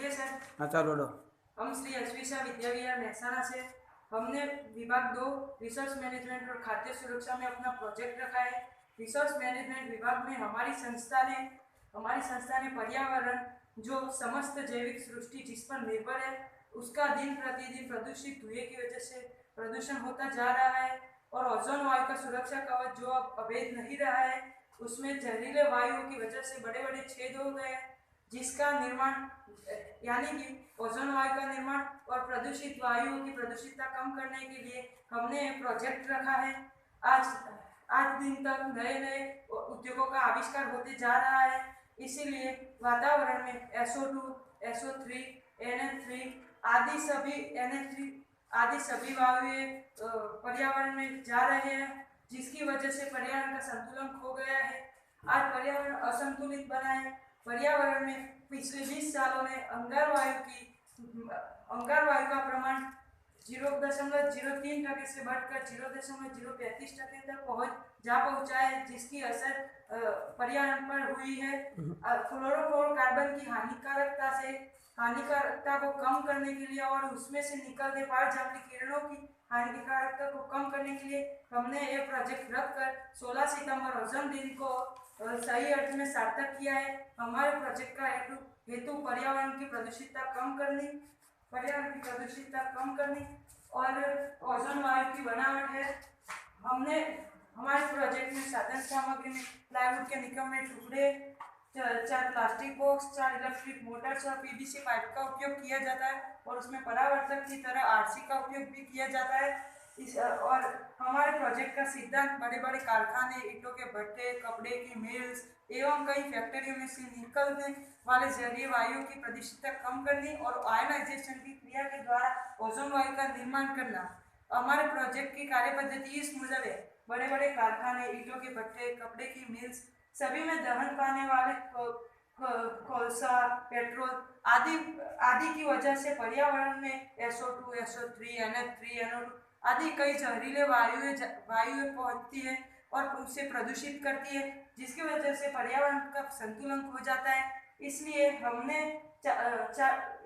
बोलिए सर। हाँ चालो लो। हम श्री अश्विशा विद्याविहार महसाणा से हमने विभाग 2 रिसोर्स मैनेजमेंट और खाद्य सुरक्षा में अपना प्रोजेक्ट रखा है। रिसोर्स मैनेजमेंट विभाग में हमारी संस्था ने पर्यावरण जो समस्त जैविक सृष्टि जिस पर निर्भर है उसका दिन प्रतिदिन प्रदूषित धुएं की वजह से प्रदूषण होता जा रहा है और ओजोन वायु का सुरक्षा कवच जो अब अभेद नहीं रहा है उसमें जहरीले वायुओं की वजह से बड़े बड़े छेद हो गए हैं जिसका निर्माण यानी कि ओजोन वायु का निर्माण और प्रदूषित वायुओं की प्रदूषितता कम करने के लिए हमने एक प्रोजेक्ट रखा है। आज आज दिन तक नए नए उद्योगों का आविष्कार होते जा रहा है, इसीलिए वातावरण में SO2, SO3, NH3 आदि सभी NH3 आदि सभी वायुएं पर्यावरण में जा रहे हैं जिसकी वजह से पर्यावरण का संतुलन खो गया है। आज पर्यावरण असंतुलित बना है। पर्यावरण में पिछले 20 सालों में अंगार वायु का प्रमाण 0.03% से बढ़कर 0.035% तक पहुंचा है जिसकी असर पर्यावरण पर हुई है। फ्लोरोफ्लोरोकार्बन की हानिकारकता को कम करने के लिए और उसमें से निकलने पारजाम्बली किरणों की हानिकारकता को कम करने के लिए हमने एक प्रोजेक्ट रखकर 16 सितंबर ओजोन दिन को सही अर्थ में सार्थक किया है। हमारे प्रोजेक्ट का हेतु पर्यावरण की प्रदूषितता कम करनी और ओजोन वायु की बनावट है। हमने हमारे प्रोजेक्ट में साधन सामग्री में प्लाईवुड के निकम्मे टुकड़े, 4 प्लास्टिक बॉक्स, 4 इलेक्ट्रिक मोटर्स और PVC पाइप का उपयोग किया जाता है और उसमें परावर्तक की तरह RC का उपयोग भी किया जाता है। और हमारे प्रोजेक्ट का सिद्धांत बड़े बड़े कारखाने, ईंटों के भट्टे, कपड़े की मिल्स एवं कई फैक्ट्रियों में से निकलने वाले जहरीली वायु की प्रदूषितता कम करनी और आयनाइजेशन की क्रिया के द्वारा ओजोन वायु का निर्माण करना। हमारे प्रोजेक्ट की कार्य पद्धति इस मुजब है। बड़े बड़े कारखाने, ईंटों के भट्टे, कपड़े की मिल्स सभी में दहन पाने वाले कोलसा, पेट्रोल आदि की वजह से पर्यावरण में SO2, SO3, NH3, NO2 आदि कई जहरीले वायुएं पहुंचती है और उसे प्रदूषित करती है जिसकी वजह से पर्यावरण का संतुलन खो जाता है। इसलिए हमने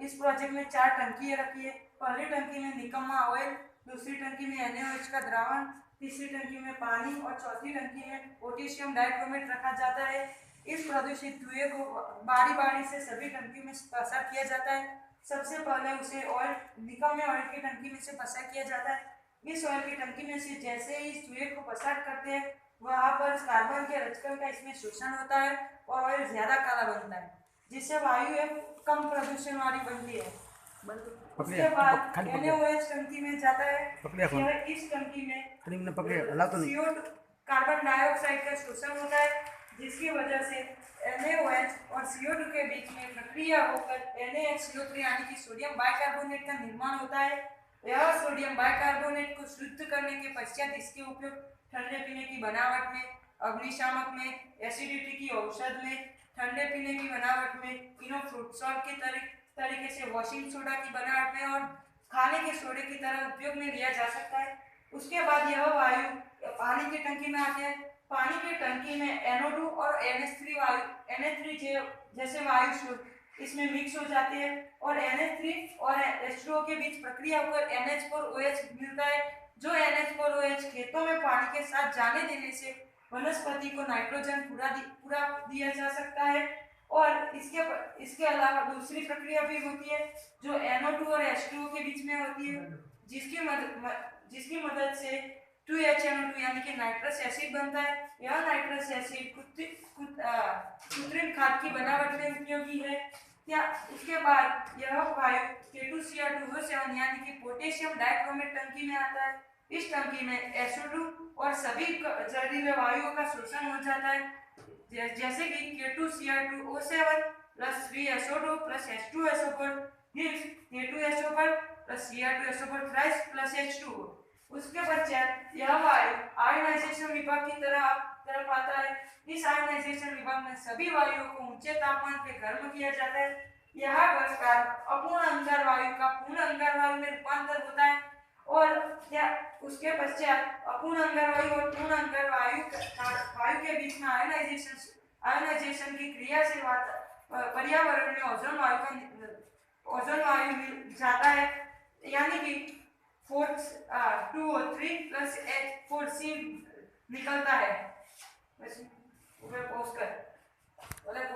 इस प्रोजेक्ट में 4 टंकियां रखी है। पहली टंकी में निकम्मा ऑयल, दूसरी टंकी में NaOH का द्रावण, तीसरी टंकी में पानी और चौथी टंकी में पोटेशियम डाइक्रोमेट रखा जाता है। इस प्रदूषित धुएं को बारी बारी से सभी टंकी में पसार किया जाता है। सबसे पहले उसे निकम्मे ऑयल की टंकी में से पसार किया जाता है। इस ऑयल की टंकी में से जैसे ही इस धुएं को पसार करते हैं वहां पर कार्बन के रजकण का इसमें शोषण होता है और ऑयल ज्यादा काला बनता है जिससे वायु कम प्रदूषण वाली बनती है। उसके बाद NaOH टंकी में जाता है। यह इस टंकी में CO2 कार्बन डाइऑक्साइड का शोषण होता है जिसकी वजह से NaOH और CO2 के बीच में प्रक्रिया होकर NaHCO3 यानी कि सोडियम बाइकार्बोनेट का निर्माण होता है। यह सोडियम बाइकार्बोनेट को शुद्ध करने के पश्चात इसके उपयोग ठंडे पीने की बनावट में, अग्निशामक में, एसिडिटी की औषध में, ठंडे पीने की बनावट में, इनो फ्रूट सॉल्ट की तरीके से वॉशिंग सोडा की बनावट में और खाने के सोडे की तरह उपयोग में लिया जा सकता है। उसके बाद यह वायु पानी की टंकी में आते हैं। पानी की टंकी में NO2 और NH3 जैसे वायु इसमें मिक्स हो जाते हैं और NH3 और H2O के बीच प्रक्रिया होकर NH4OH मिलता है। जो NH4OH खेतों में पानी के साथ जाने देने से वनस्पति को नाइट्रोजन पूरा दिया जा सकता है। और इसके अलावा दूसरी प्रक्रिया भी होती है जो NO2 और H2O के बीच में होती है जिसकी मदद से 2HNO2 यानी कि नाइट्रस एसिड बनता है। यह नाइट्रस एसिड कृत्रिम खाद की बनावट में उपयोगी है। उसके बाद यह वायु K2Cr2O7 यानी कि पोटेशियम डाइक्रोमेट टंकी में आता है। इस टंकी में SO2 और सभी जहरीले वायुओं का शोषण हो जाता है जैसे कि K2Cr2O7 plus 3SO2 plus H2SO4 gives K2SO4 plus Cr2SO4 thrice plus H2O। उसके पश्चात यह वायु आयनाइजेशन विभाग की तरफ आता है। इस आयनाइजेशन विभाग में सभी वायुओं को ऊंचे तापमान पे गर्म किया जाता है। यहाँ पर अपूर्ण अंगार वायु का पूर्ण अंगार वायु में रूपांतर होता है और उसके पश्चात अपूर्ण अंगार वायु और पूर्ण अंगार वायु के बीच में आयनाइजेशन की क्रिया से पर्यावरण में ओजोन वायु का ओजोन वायु मिल जाता है, यानी कि 2O3 प्लस H4C निकलता है।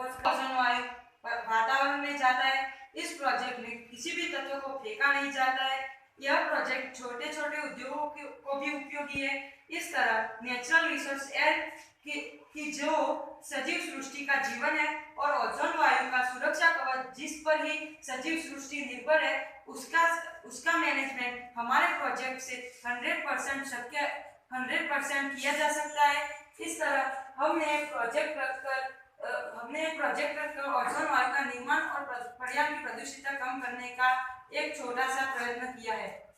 ओजोन वायु वातावरण में जाता है। इस प्रोजेक्ट में किसी भी तत्व को फेंका नहीं जाता है। यह प्रोजेक्ट छोटे छोटे उद्योगों को भी उपयोगी है। इस तरह नेचुरल रिसोर्स एयर की जो सजीव सृष्टि का जीवन है और ओजोन वायु का सुरक्षा कवच जिस पर ही सजीव सृष्टि निर्भर है, उसका मैनेजमेंट हमारे प्रोजेक्ट से 100% किया जा सकता है। इस तरह हमने एक प्रोजेक्ट रखकर ओजोन वायु का निर्माण और पर्यावरण की प्रदूषितता कम करने का एक छोटा सा प्रयत्न किया है।